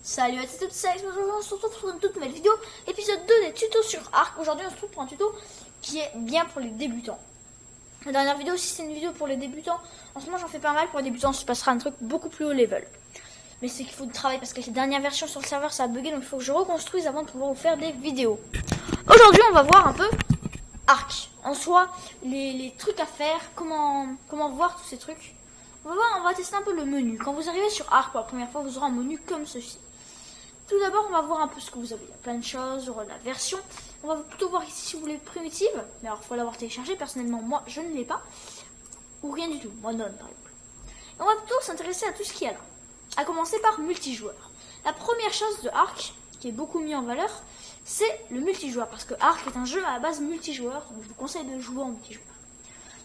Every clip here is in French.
Salut à toutes, c'est Alex, aujourd'hui on se retrouve pour une toute nouvelle vidéo, épisode 2 des tutos sur Arc. Aujourd'hui on se retrouve pour un tuto qui est bien pour les débutants. La dernière vidéo aussi c'est une vidéo pour les débutants. En ce moment j'en fais pas mal pour les débutants, on se passera un truc beaucoup plus haut level. Mais c'est qu'il faut du travail parce que les dernières versions sur le serveur ça a bugué, donc il faut que je reconstruise avant de pouvoir vous faire des vidéos. Aujourd'hui on va voir un peu Arc, en soi, les trucs à faire, comment voir tous ces trucs. On va tester un peu le menu. Quand vous arrivez sur Arc pour la première fois, vous aurez un menu comme ceci. Tout d'abord, on va voir un peu ce que vous avez. Il y a plein de choses, la version. On va plutôt voir ici si vous voulez primitive. Mais alors, il faut l'avoir téléchargé. Personnellement, moi, je ne l'ai pas. Ou rien du tout. Moi, non, par exemple. Et on va plutôt s'intéresser à tout ce qu'il y a là. À commencer par multijoueur. La première chose de Arc, qui est beaucoup mis en valeur, c'est le multijoueur. Parce que Arc est un jeu à la base multijoueur. Donc, je vous conseille de jouer en multijoueur.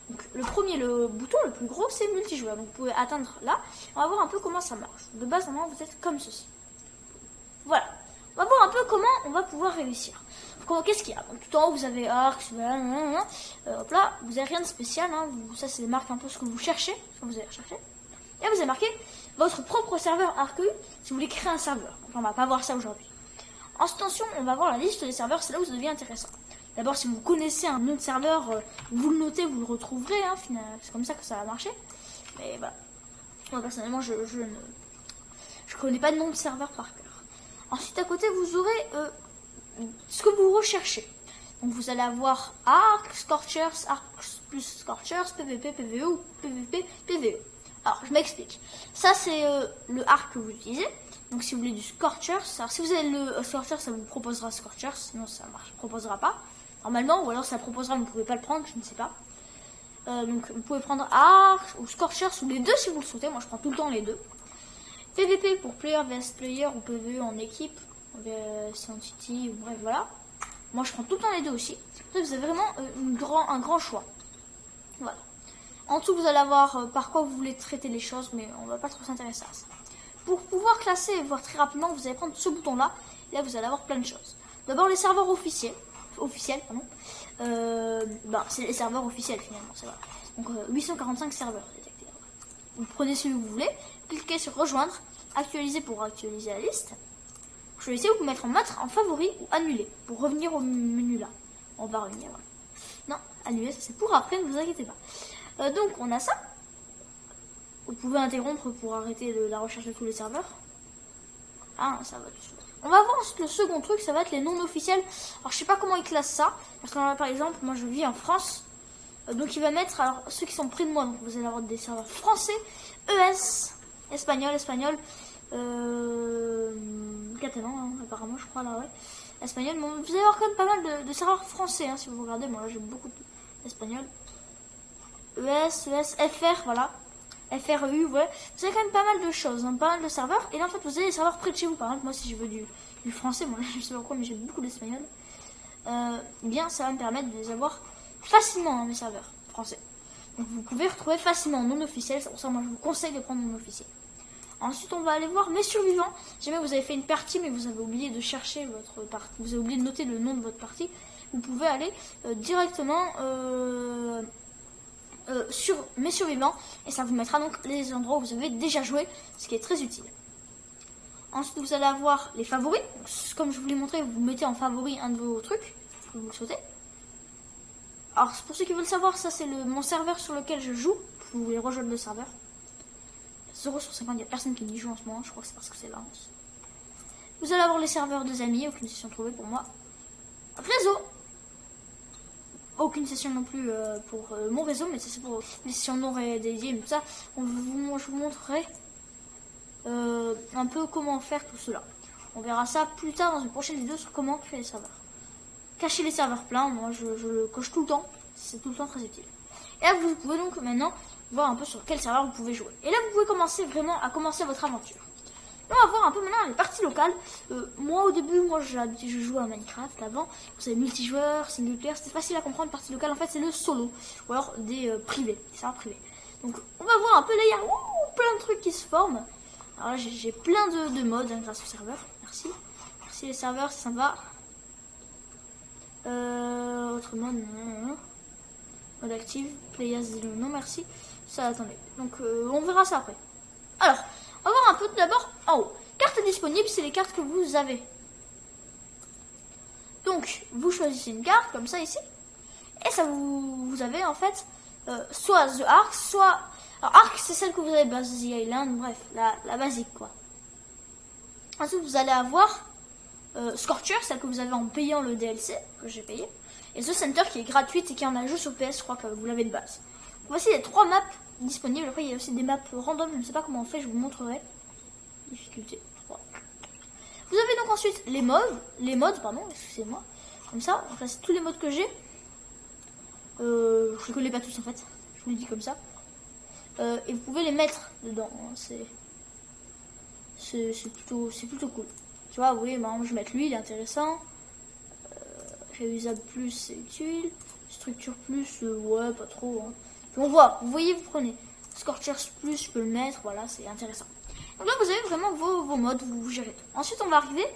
Donc, le bouton le plus gros, c'est multijoueur. Donc, vous pouvez atteindre là. On va voir un peu comment ça marche. De base, normalement, vous êtes comme ceci. Voilà. On va voir un peu comment on va pouvoir réussir. Qu'est-ce qu'il y a? Donc, tout en haut, vous avez Arc, hop là, vous n'avez rien de spécial. Hein. Ça, c'est marque un peu ce que vous cherchez. Ce que vous allez rechercher. Et là, vous avez marqué votre propre serveur Arc si vous voulez créer un serveur. Donc, on va pas voir ça aujourd'hui. En extension, on va voir la liste des serveurs. C'est là où ça devient intéressant. D'abord, si vous connaissez un nom de serveur, vous le notez, vous le retrouverez. Hein, c'est comme ça que ça va marcher. Mais voilà. Moi, personnellement, je connais pas de nom de serveur par cœur. Ensuite, à côté, vous aurez ce que vous recherchez. Donc, vous allez avoir Arc, Scorchers, Arc plus Scorchers, PVP, PVE ou PVP, PVE. Alors, je m'explique. Ça, c'est le Arc que vous utilisez. Donc, si vous voulez du Scorchers, alors si vous avez le Scorchers, ça vous proposera Scorchers. Sinon, ça ne proposera pas. Normalement, ou alors ça proposera, mais vous ne pouvez pas le prendre, je ne sais pas. Donc, vous pouvez prendre Arc ou Scorchers ou les deux si vous le souhaitez. Moi, je prends tout le temps les deux. PVP pour player vs player ou PVE en équipe, vs entity, bref, voilà. Moi, je prends tout le temps les deux aussi. Donc, vous avez vraiment un grand choix. Voilà. En dessous, vous allez avoir par quoi vous voulez traiter les choses, mais on ne va pas trop s'intéresser à ça. Pour pouvoir classer et voir très rapidement, vous allez prendre ce bouton-là. Et là, vous allez avoir plein de choses. D'abord, les serveurs officiels, pardon. C'est les serveurs officiels finalement, c'est vrai. Donc 845 serveurs détectés. Vous prenez celui que vous voulez, cliquez sur rejoindre, actualiser pour actualiser la liste. Choisissez ou vous mettre en favori ou annuler pour revenir au menu là. On va revenir. Voilà. Non, annuler, ça c'est pour après, ne vous inquiétez pas. Donc on a ça. Vous pouvez interrompre pour arrêter la recherche de tous les serveurs. Ah, ça va tout de suite. On va voir le second truc, ça va être les non officiels. Alors je sais pas comment ils classent ça. Parce que par exemple, moi je vis en France. Donc il va mettre alors ceux qui sont près de moi. Donc vous allez avoir des serveurs français, ES, espagnol, catalan, hein, apparemment je crois là, ouais. Espagnol, bon, vous allez avoir quand même pas mal de serveurs français, hein, si vous regardez. Moi là j'ai beaucoup d'espagnol. ES, FR, voilà. FRU, ouais. Vous avez quand même pas mal de choses, hein, pas mal de serveurs. Et là, en fait, vous avez des serveurs près de chez vous. Par exemple, moi, si je veux du français, moi, je sais pas pourquoi, mais j'ai beaucoup d'espagnol. Bien, ça va me permettre de les avoir facilement, hein, mes serveurs français. Donc, vous pouvez retrouver facilement non officiel. C'est pour ça, moi, je vous conseille de prendre non officiel. Ensuite, on va aller voir mes survivants. Si jamais vous avez fait une partie, mais vous avez oublié de chercher votre partie, vous avez oublié de noter le nom de votre partie, vous pouvez aller directement sur mes survivants et ça vous mettra donc les endroits où vous avez déjà joué, ce qui est très utile. Ensuite vous allez avoir les favoris. Donc, comme je vous l'ai montré, vous mettez en favori un de vos trucs que vous le souhaitez. Alors pour ceux qui veulent savoir, ça c'est mon serveur sur lequel je joue. Vous voulez rejoindre le serveur. 0 sur 50, il n'y a personne qui y joue en ce moment, je crois que c'est parce que c'est l'avance. Vous allez avoir les serveurs des amis, aucune session trouvée pour moi. Réseau, aucune session non plus pour mon réseau, mais ça c'est pour les sessions non dédiées, tout ça. Je vous montrerai un peu comment faire tout cela. On verra ça plus tard dans une prochaine vidéo sur comment créer les serveurs. Cacher les serveurs pleins, moi je le coche tout le temps, c'est tout le temps très utile. Et là vous pouvez donc maintenant voir un peu sur quel serveur vous pouvez jouer. Et là vous pouvez commencer vraiment à commencer votre aventure. Là, on va voir un peu maintenant les parties locales. Moi au début, je jouais à Minecraft avant. Vous savez, multijoueur, single player, c'était facile à comprendre. Partie locale, en fait, c'est le solo. Ou alors des privés, des serveurs privés. Donc on va voir un peu là, il y a plein de trucs qui se forment. Alors là, j'ai plein de modes hein, grâce au serveur. Merci. Merci les serveurs, c'est sympa. Autre mode, non. Mode active, players, non merci. Ça, attendez. Donc on verra ça après. Alors, on va voir un peu d'abord en haut. Carte disponibles, c'est les cartes que vous avez. Donc, vous choisissez une carte, comme ça ici. Et ça vous avez en fait, soit The Ark, soit... Alors, Ark, c'est celle que vous avez base The Island, bref, la basique, quoi. Ensuite, vous allez avoir Scorcher, celle que vous avez en payant le DLC, que j'ai payé. Et The Center, qui est gratuite et qui en a joué sur PS, je crois que vous l'avez de base. Voici les 3 maps disponibles. Après, il y a aussi des maps random, je ne sais pas comment on fait, je vous montrerai. Difficulté 3. Vous avez donc ensuite les modes, pardon, excusez-moi. Comme ça, enfin, c'est tous les modes que j'ai. Je les connais pas tous en fait, je vous le dis comme ça. Et vous pouvez les mettre dedans, hein. C'est plutôt cool. Tu vois, oui, par exemple, je vais mettre lui, il est intéressant. Réusable plus, c'est utile. Structure plus, ouais, pas trop. Hein. Puis on voit, vous voyez, vous prenez. Scorchers plus, je peux le mettre, voilà, c'est intéressant. Donc là, vous avez vraiment vos modes, vous gérez tout. Ensuite, on va arriver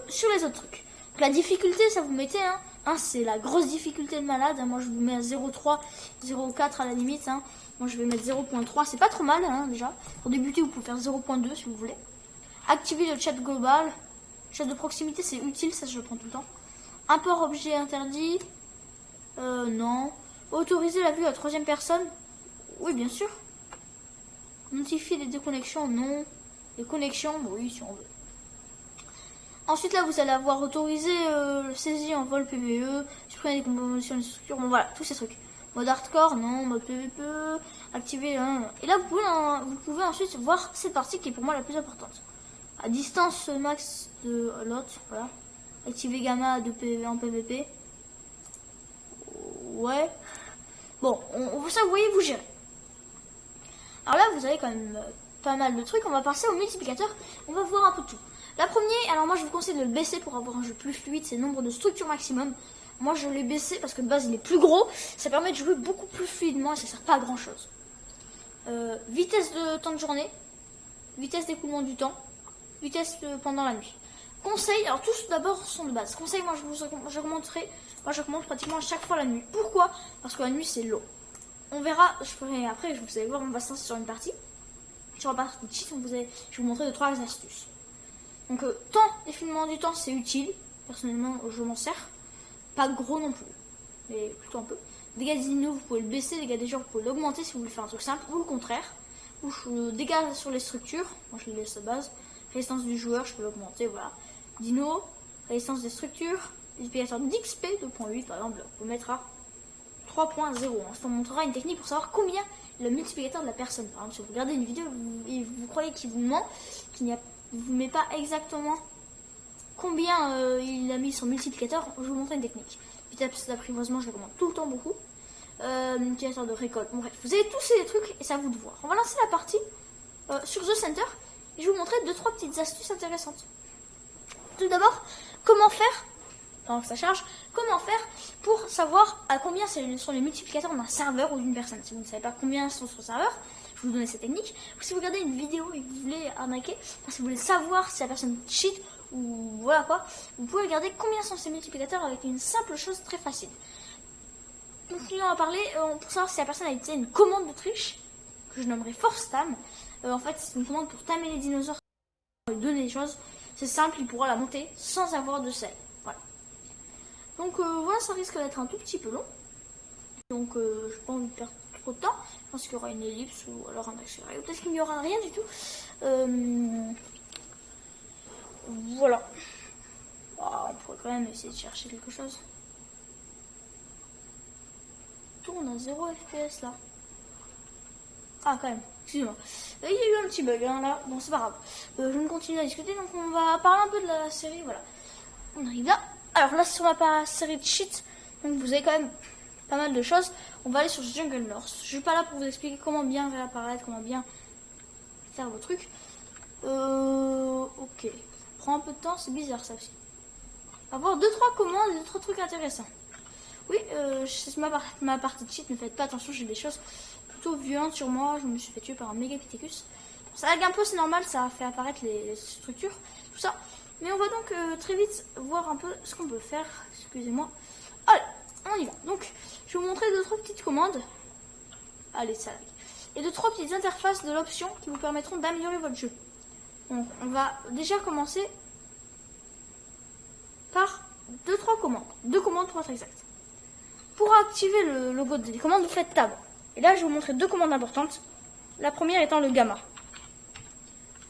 sur les autres trucs. Donc, la difficulté, ça vous mettez, hein, c'est la grosse difficulté de malade. Hein. Moi, je vous mets à 0,3, 0,4 à la limite. Hein. Moi, je vais mettre 0,3. C'est pas trop mal, hein, déjà. Pour débuter, vous pouvez faire 0,2 si vous voulez. Activer le chat global. Chat de proximité, c'est utile, ça, je le prends tout le temps. Import objet interdit. Non. Autoriser la vue à 3e personne. Oui, bien sûr. Notifier les déconnexions, non. Les connexions, oui, si on veut. Ensuite, là, vous allez avoir autorisé le saisie en vol PVE, supprimer les compositions de structures, bon voilà, tous ces trucs. Mode hardcore, non. Mode PVP, activer. Et là, vous pouvez ensuite voir cette partie qui est pour moi la plus importante. À distance max de l'autre, voilà. Activer gamma de PV en PVP. Ouais. Bon, ça, vous voyez, vous gérez. Alors là, vous avez quand même pas mal de trucs. On va passer au multiplicateur. On va voir un peu tout. La première, alors moi je vous conseille de le baisser pour avoir un jeu plus fluide, c'est le nombre de structures maximum. Moi je l'ai baissé parce que de base il est plus gros, ça permet de jouer beaucoup plus fluidement et ça sert pas à grand chose. Vitesse de temps de journée, vitesse d'écoulement du temps, vitesse pendant la nuit. Conseil, alors tous d'abord sont de base. Conseil, moi je recommande pratiquement à chaque fois la nuit. Pourquoi? Parce que la nuit c'est long. On verra, je ferai après, vous allez voir, on va se lancer sur une partie. Sur la partie de cheat, je vais vous montrer 2-3 astuces. Donc, temps, défilement du temps, c'est utile. Personnellement, je m'en sers. Pas gros non plus, mais plutôt un peu. Dégâts des dino, vous pouvez le baisser. Dégâts des gens, vous pouvez l'augmenter si vous voulez faire un truc simple. Ou le contraire. Ou dégâts sur les structures. Moi, je les laisse à base. Résistance du joueur, je peux l'augmenter, voilà. Dino, résistance des structures. Multiplicateur d'XP 2.8, par exemple, on peut mettre à 3.0. Ça vous montrera une technique pour savoir combien le multiplicateur de la personne. Par exemple, si vous regardez une vidéo et vous croyez qu'il vous ment, qu'il n'y a vous ne mettez pas exactement combien il a mis son multiplicateur, je vais vous montrer une technique. Vitesse d'apprivoisement, je le recommande tout le temps beaucoup. Multiplicateur de récolte, bon, bref, vous avez tous ces trucs et c'est à vous de voir. On va lancer la partie sur The Center et je vais vous montrer 2-3 petites astuces intéressantes. Tout d'abord, comment faire, pendant que ça charge, comment faire pour savoir à combien sont les multiplicateurs d'un serveur ou d'une personne. Si vous ne savez pas combien sont sur le serveur, je vais vous donner cette technique. Ou si vous regardez une vidéo et que vous voulez arnaquer, si vous voulez savoir si la personne cheat ou voilà quoi, vous pouvez regarder combien sont ces multiplicateurs avec une simple chose très facile. Donc on va parler pour savoir si la personne a utilisé une commande de triche, que je nommerai Force Tam. En fait, c'est une commande pour tamer les dinosaures, lui donner des choses. C'est simple, il pourra la monter sans avoir de sel. Voilà. Donc voilà, ça risque d'être un tout petit peu long. Donc je n'ai pas envie de perdre trop de temps. Je pense qu'il y aura une ellipse ou alors un accéléré. Ou peut-être qu'il n'y aura rien du tout. Voilà. Oh, on pourrait quand même essayer de chercher quelque chose. Tourne à 0 FPS là. Ah quand même, excusez-moi. Il y a eu un petit bug hein, là. Bon c'est pas grave. Je vais continuer à discuter. Donc on va parler un peu de la série. Voilà. On arrive là. Alors là sur ma série de cheats. Donc vous avez quand même pas mal de choses. On va aller sur Jungle North. Je suis pas là pour vous expliquer comment bien réapparaître, comment bien faire vos trucs. Ok. Ça prend un peu de temps, c'est bizarre ça aussi. On va voir 2-3 commandes et 2-3 trucs intéressants. Oui, c'est ma partie de cheat, ne faites pas attention, j'ai des choses plutôt violentes sur moi. Je me suis fait tuer par un Megapithecus. Ça lag un peu, c'est normal, ça a fait apparaître les structures, tout ça. Mais on va donc très vite voir un peu ce qu'on peut faire. Excusez-moi. Allez, on y va. Donc, je vais vous montrer 2-3 petites commandes. Allez, ça lag. Et 2-3 petites interfaces de l'option qui vous permettront d'améliorer votre jeu. Donc on va déjà commencer par 2-3 commandes. 2 commandes pour être exact. Pour activer le logo de télécommande, vous faites Tab. Et là, je vais vous montrer 2 commandes importantes. La première étant le gamma.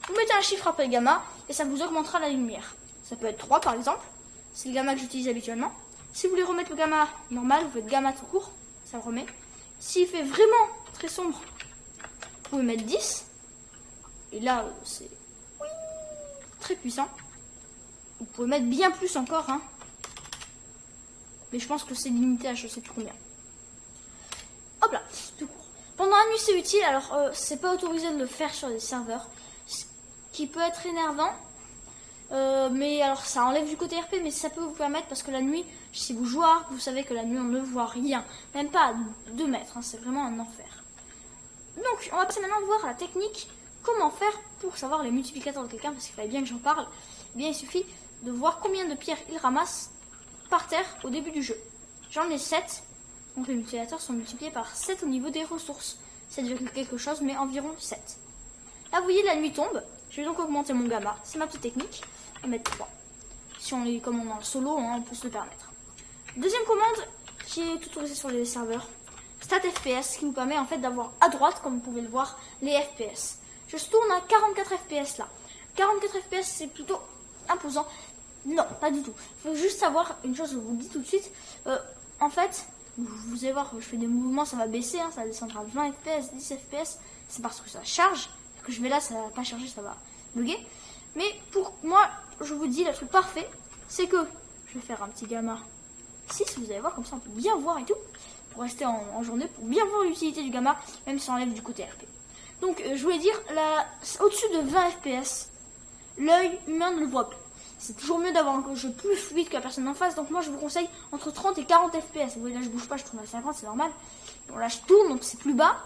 Vous mettez un chiffre après gamma et ça vous augmentera la lumière. Ça peut être 3 par exemple. C'est le gamma que j'utilise habituellement. Si vous voulez remettre le gamma normal, vous faites gamma tout court. Ça le remet. S'il fait vraiment très sombre, vous pouvez mettre 10. Et là, c'est très puissant. Vous pouvez mettre bien plus encore. Hein. Mais je pense que c'est limité à je sais plus combien. Hop là, tout court. Pendant la nuit, c'est utile. Alors, c'est pas autorisé de le faire sur des serveurs. Ce qui peut être énervant. Mais alors, ça enlève du côté RP, mais ça peut vous permettre, parce que la nuit, si vous jouez, vous savez que la nuit, on ne voit rien. Même pas à 2 mètres. Hein, c'est vraiment un enfer. Donc, on va passer maintenant voir la technique. Comment faire pour savoir les multiplicateurs de quelqu'un, parce qu'il fallait bien que j'en parle. Eh bien, il suffit de voir combien de pierres il ramasse par terre au début du jeu. J'en ai 7. Donc les multiplicateurs sont multipliés par 7 au niveau des ressources. 7, quelque chose, mais environ 7. Là, vous voyez, la nuit tombe. Je vais donc augmenter mon gamma. C'est ma petite technique. On va mettre 3. Si on est comme on est en solo, hein, on peut se le permettre. Deuxième commande qui est autorisée sur les serveurs. Stat FPS, qui vous permet en fait d'avoir à droite, comme vous pouvez le voir, les FPS. Je tourne à 44 FPS là. 44 FPS, c'est plutôt imposant. Non, pas du tout. Il faut juste savoir une chose, je vous le dis tout de suite. En fait, vous allez voir, je fais des mouvements, ça va baisser, hein, ça va descendre à 20 FPS, 10 FPS. C'est parce que ça charge. Que je vais là, ça va pas charger, ça va bugger. Mais pour moi, je vous dis, le truc parfait, c'est que je vais faire un petit gamma 6, vous allez voir, comme ça on peut bien voir et tout. Pour rester en journée, pour bien voir l'utilité du gamma, même si on enlève du côté RP. Donc, je voulais dire, au-dessus de 20 FPS, l'œil humain ne le voit plus. C'est toujours mieux d'avoir un jeu plus fluide que la personne en face. Donc moi, je vous conseille entre 30 et 40 FPS. Vous voyez, là, je bouge pas, je tourne à 50, c'est normal. Bon, là, je tourne, donc c'est plus bas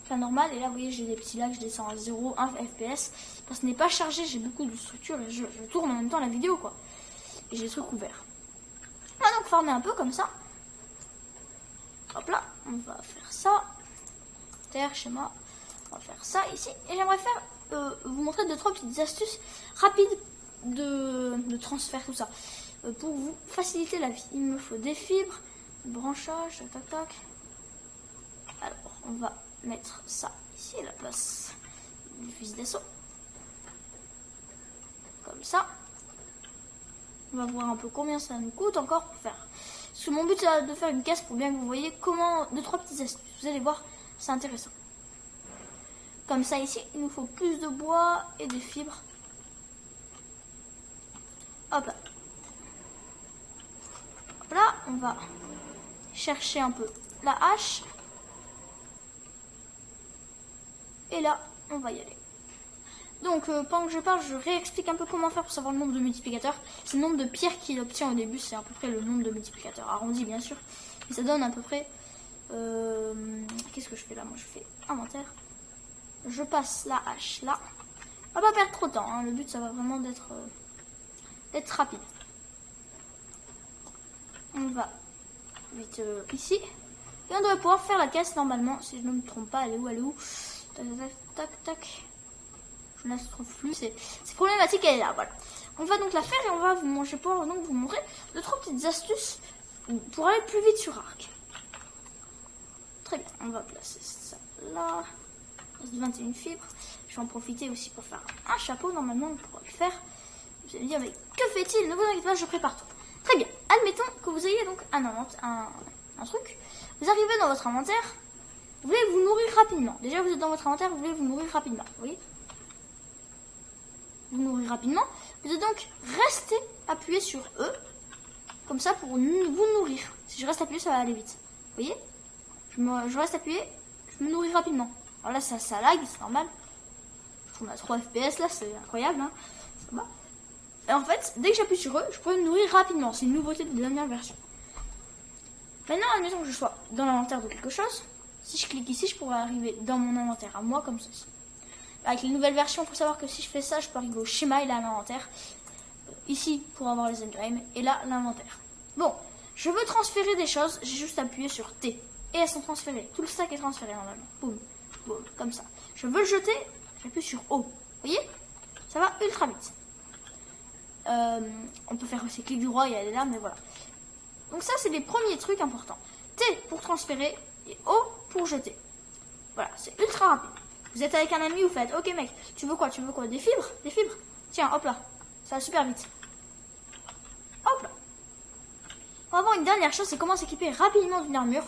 qu'un normal. Et là, vous voyez, j'ai des petits lags, je descends à 0, 1 FPS. Parce que ce n'est pas chargé, j'ai beaucoup de structure. Et je tourne en même temps la vidéo, quoi. Et j'ai des trucs ouverts. On va donc former un peu comme ça. Hop là, on va faire ça. Terre, schéma. On va faire ça ici. Et j'aimerais faire vous montrer 2-3 petites astuces rapides de transfert, tout ça. Pour vous faciliter la vie. Il me faut des fibres, branchage, tac tac. Alors, on va mettre ça ici à la place du fusil d'assaut. Comme ça. On va voir un peu combien ça nous coûte encore pour faire. Parce que mon but c'est de faire une caisse pour bien que vous voyez comment 2-3 petites astuces. Vous allez voir, c'est intéressant. Comme ça ici, il nous faut plus de bois et de fibres. Hop là. Hop là, on va chercher un peu la hache. Et là, on va y aller. Donc, pendant que je parle, je réexplique un peu comment faire pour savoir le nombre de multiplicateurs. C'est le nombre de pierres qu'il obtient au début, c'est à peu près le nombre de multiplicateurs, arrondi bien sûr. Et ça donne à peu près... Qu'est-ce que je fais là? Moi, je fais inventaire. Je passe la hache là. On va pas perdre trop de temps, hein. Le but, ça va vraiment d'être rapide. On va vite ici. Et on doit pouvoir faire la caisse normalement, si je ne me trompe pas. Elle est où? Tac, tac, tac, tac. Je ne la trouve plus. C'est problématique, elle est là, voilà. On va donc la faire et on va je vais pouvoir donc vous montrer 2-3 petites astuces pour aller plus vite sur arc. Très bien, on va placer ça là. 21 fibres. Je vais en profiter aussi pour faire un chapeau. Normalement, on pourra le faire. Vous allez me dire, mais que fait-il? Ne vous inquiétez pas, je prépare tout. Très bien. Admettons que vous ayez donc un truc. Vous arrivez dans votre inventaire. Vous voulez vous nourrir rapidement. Déjà, vous êtes dans votre inventaire, vous voulez vous nourrir rapidement. Vous voyez? Vous nourrir rapidement. Vous êtes donc resté appuyé sur E. Comme ça, pour vous nourrir. Si je reste appuyé, ça va aller vite. Vous voyez? Je reste appuyé, je me nourris rapidement. Alors là, ça lag, c'est normal. On a 3 FPS là, c'est incroyable. Hein. Ça va. Et en fait, dès que j'appuie sur eux, je peux me nourrir rapidement. C'est une nouveauté de la dernière version. Maintenant, admettons que je sois dans l'inventaire de quelque chose. Si je clique ici, je pourrais arriver dans mon inventaire à moi comme ceci. Avec les nouvelles versions, il faut savoir que si je fais ça, je peux arriver au schéma et là à l'inventaire. Ici, pour avoir les engrames, et là, l'inventaire. Bon, je veux transférer des choses, j'ai juste appuyé sur T. Et elles sont transférées. Tout le stack est transféré normalement. Boum, boum, comme ça. Je veux le jeter, j'appuie sur O. Vous voyez? Ça va ultra vite. On peut faire aussi clic droit, il y a des larmes, mais voilà. Donc ça, c'est les premiers trucs importants. T pour transférer et O pour jeter. Voilà, c'est ultra rapide. Vous êtes avec un ami, vous faites, ok mec, tu veux quoi? Des fibres? Des fibres? Tiens, hop là. Ça va super vite. Hop là. On va voir une dernière chose, c'est comment s'équiper rapidement d'une armure.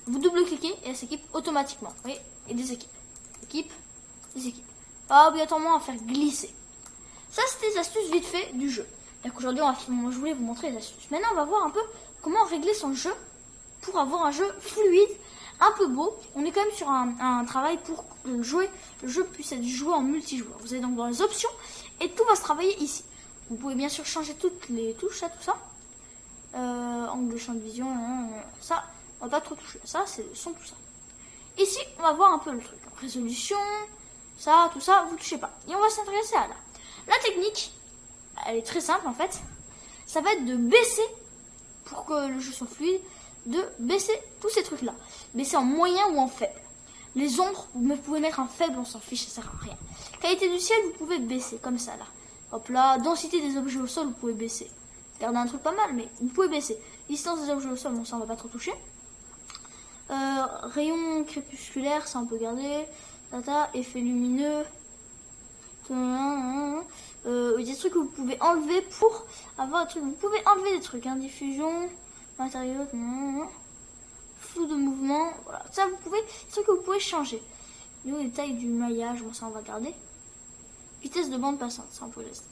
Vous double-cliquez et elle s'équipe automatiquement. Vous voyez? Et des équipes. Équipe, des équipes. Pas obligatoirement à faire glisser. Ça, c'était les astuces vite fait du jeu. Donc aujourd'hui, je voulais vous montrer les astuces. Maintenant, on va voir un peu comment régler son jeu pour avoir un jeu fluide, un peu beau. On est quand même sur un travail pour que le jeu puisse être joué en multijoueur. Vous allez donc dans les options et tout va se travailler ici. Vous pouvez bien sûr changer toutes les touches, tout ça. Angle de champ de vision, ça, on va pas trop toucher. Ça, c'est le son, tout ça. Ici, on va voir un peu le truc. Résolution, ça, tout ça, vous touchez pas. Et on va s'intéresser à là. La technique, elle est très simple en fait. Ça va être de baisser, pour que le jeu soit fluide, de baisser tous ces trucs-là. Baisser en moyen ou en faible. Les ombres, vous pouvez mettre en faible, on s'en fiche, ça sert à rien. Qualité du ciel, vous pouvez baisser, comme ça là. Hop là, densité des objets au sol, vous pouvez baisser. Regardez un truc pas mal, mais vous pouvez baisser. Distance des objets au sol, bon ça on va pas trop toucher. Rayon crépusculaire, ça on peut garder. Data, effet lumineux. Des trucs que vous pouvez enlever pour avoir des trucs. Vous pouvez enlever des trucs, hein, diffusion, matériaux, flou de mouvement. Voilà, ça vous pouvez, des trucs que vous pouvez changer. Les tailles du maillage, bon ça on va garder. Vitesse de bande passante, ça on peut laisser.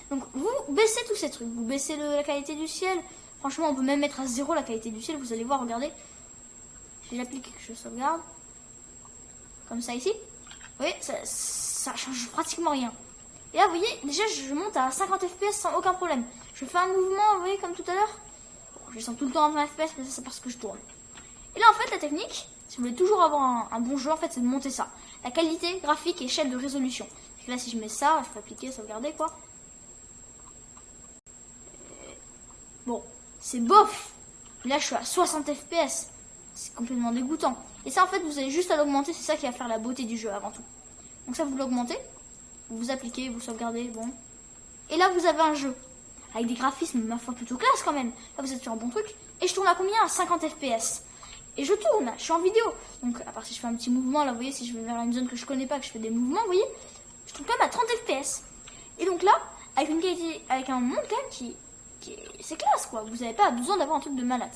Donc vous baissez tous ces trucs, vous baissez la qualité du ciel. Franchement, on peut même mettre à 0 la qualité du ciel. Vous allez voir, regardez. Si j'applique, je sauvegarde. Comme ça ici. Vous voyez, ça change pratiquement rien. Et là, vous voyez, déjà, je monte à 50 fps sans aucun problème. Je fais un mouvement, vous voyez, comme tout à l'heure. Bon, je descends tout le temps à 20 fps, mais ça, c'est parce que je tourne. Et là, en fait, la technique, si vous voulez toujours avoir un bon jeu, en fait, c'est de monter ça. La qualité graphique et échelle de résolution. Et là, si je mets ça, je peux appliquer, sauvegarder, quoi. Bon, c'est bof. Là, je suis à 60 fps. C'est complètement dégoûtant. Et ça, en fait, vous avez juste à l'augmenter. C'est ça qui va faire la beauté du jeu avant tout. Donc ça, vous l'augmentez. Vous appliquez, vous sauvegardez, bon. Et là, vous avez un jeu. Avec des graphismes, ma foi, plutôt classe quand même. Là, vous êtes sur un bon truc. Et je tourne à combien? À 50 fps. Et je tourne, je suis en vidéo. Donc, à part si je fais un petit mouvement, là, vous voyez, si je vais vers une zone que je connais pas, que je fais des mouvements, vous voyez, je tourne quand même à 30 fps. Et donc là, avec une qualité, avec un monde quand même qui c'est classe, quoi. Vous n'avez pas besoin d'avoir un truc de malade.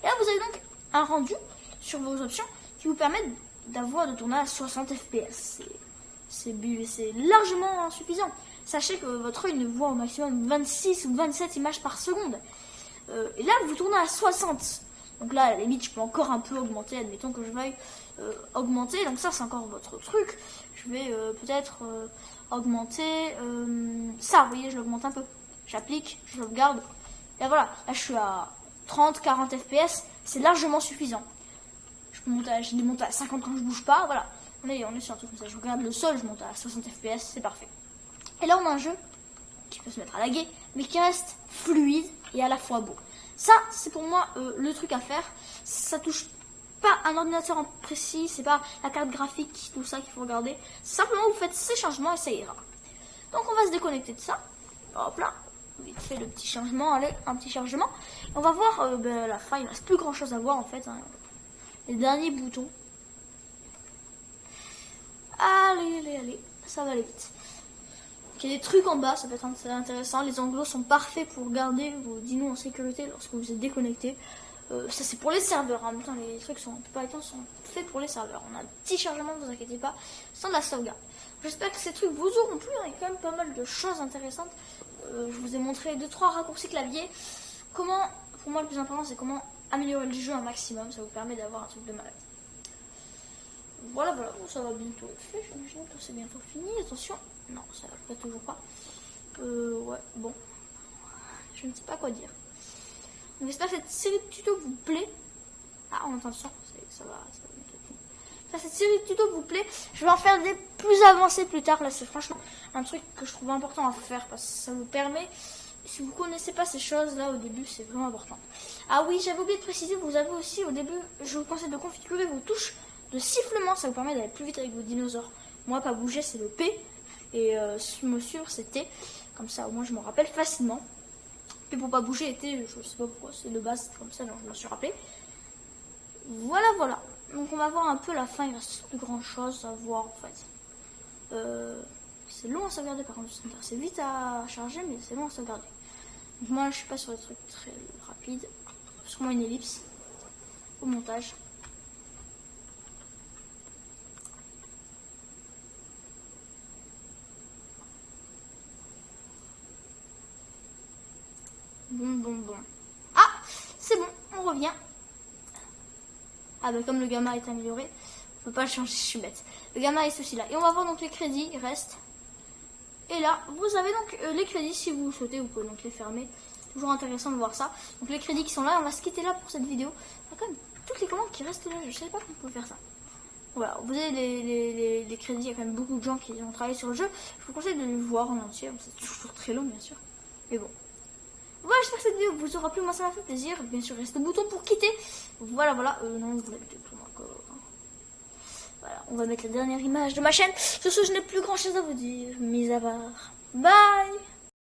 Et là, vous avez donc un rendu sur vos options qui vous permettent de tourner à 60 fps. C'est largement insuffisant. Sachez que votre œil ne voit au maximum 26 ou 27 images par seconde. Et là, vous tournez à 60. Donc là, à la limite, je peux encore un peu augmenter. Admettons que je veuille augmenter. Donc ça, c'est encore votre truc. Je vais peut-être augmenter ça. Vous voyez, je l'augmente un peu. J'applique, je sauvegarde. Et voilà, là, je suis à 30, 40 fps. C'est largement suffisant. Je démonte à 50 quand je bouge pas. Voilà, on est sur un truc comme ça. Je regarde le sol, je monte à 60 fps. C'est parfait. Et là, on a un jeu qui peut se mettre à laguer, mais qui reste fluide et à la fois beau. Ça, c'est pour moi le truc à faire. Ça touche pas un ordinateur en précis, c'est pas la carte graphique, tout ça qu'il faut regarder. Simplement, vous faites ces changements et ça ira. Donc, on va se déconnecter de ça. Hop là, vite fait le petit changement, allez, un petit chargement. On va voir la fin, il ne reste plus grand chose à voir en fait. Hein. Les derniers boutons. Allez, ça va aller vite. Il y a des trucs en bas, ça peut être intéressant. Les angles sont parfaits pour garder vos dinos en sécurité lorsque vous êtes déconnecté. Ça c'est pour les serveurs. En même temps, les trucs sont faits pour les serveurs. On a un petit chargement, ne vous inquiétez pas, sans de la sauvegarde. J'espère que ces trucs vous auront plu. Il y a quand même pas mal de choses intéressantes. Je vous ai montré 2-3 raccourcis clavier. Pour moi, le plus important, c'est comment améliorer le jeu un maximum. Ça vous permet d'avoir un truc de malade. Voilà, bon, ça va bientôt être fait. J'imagine que c'est bientôt fini. Attention. Non, ça va toujours pas. Ouais, bon. Je ne sais pas quoi dire. J'espère que cette série de tutos vous plaît. Ah, on entend le son. Ça va bientôt. Cette série de tutos vous plaît. Je vais en faire des plus avancés plus tard. Là, c'est franchement un truc que je trouve important à faire parce que ça vous permet. Si vous connaissez pas ces choses là au début, c'est vraiment important. Ah oui, j'avais oublié de préciser, vous avez aussi au début, je vous conseille de configurer vos touches de sifflement. Ça vous permet d'aller plus vite avec vos dinosaures. Moi, pas bouger, c'est le P. Et me suivre c'était comme ça, au moins je me rappelle facilement. Et pour pas bouger était, je sais pas pourquoi, c'est de base comme ça, donc je me suis rappelé. Voilà. Donc on va voir un peu la fin, il reste plus grand chose à voir en fait. C'est long à sauvegarder par contre, c'est vite à charger mais c'est long à sauvegarder. Donc moi je suis pas sur des trucs très rapides, sûrement une ellipse au montage. Bon. Ah, c'est bon, on revient. Ah bah comme le gamma est amélioré, on peut pas le changer, je suis bête. Le gamma est ceci là. Et on va voir donc les crédits, il reste. Et là, vous avez donc les crédits, si vous souhaitez, vous pouvez donc les fermer. Toujours intéressant de voir ça. Donc les crédits qui sont là, on va se quitter là pour cette vidéo. Il y a quand même toutes les commandes qui restent là, je savais pas qu'on pouvait faire ça. Voilà, vous avez les crédits, il y a quand même beaucoup de gens qui ont travaillé sur le jeu. Je vous conseille de le voir en entier, c'est toujours très long bien sûr. Mais bon. Voilà, j'espère que cette vidéo vous aura plu, moi ça m'a fait plaisir. Bien sûr, reste le bouton pour quitter. Voilà, non, vous l'avez peut-être encore. Voilà, on va mettre la dernière image de ma chaîne. Sur ce, je n'ai plus grand chose à vous dire, mis à part. Bye!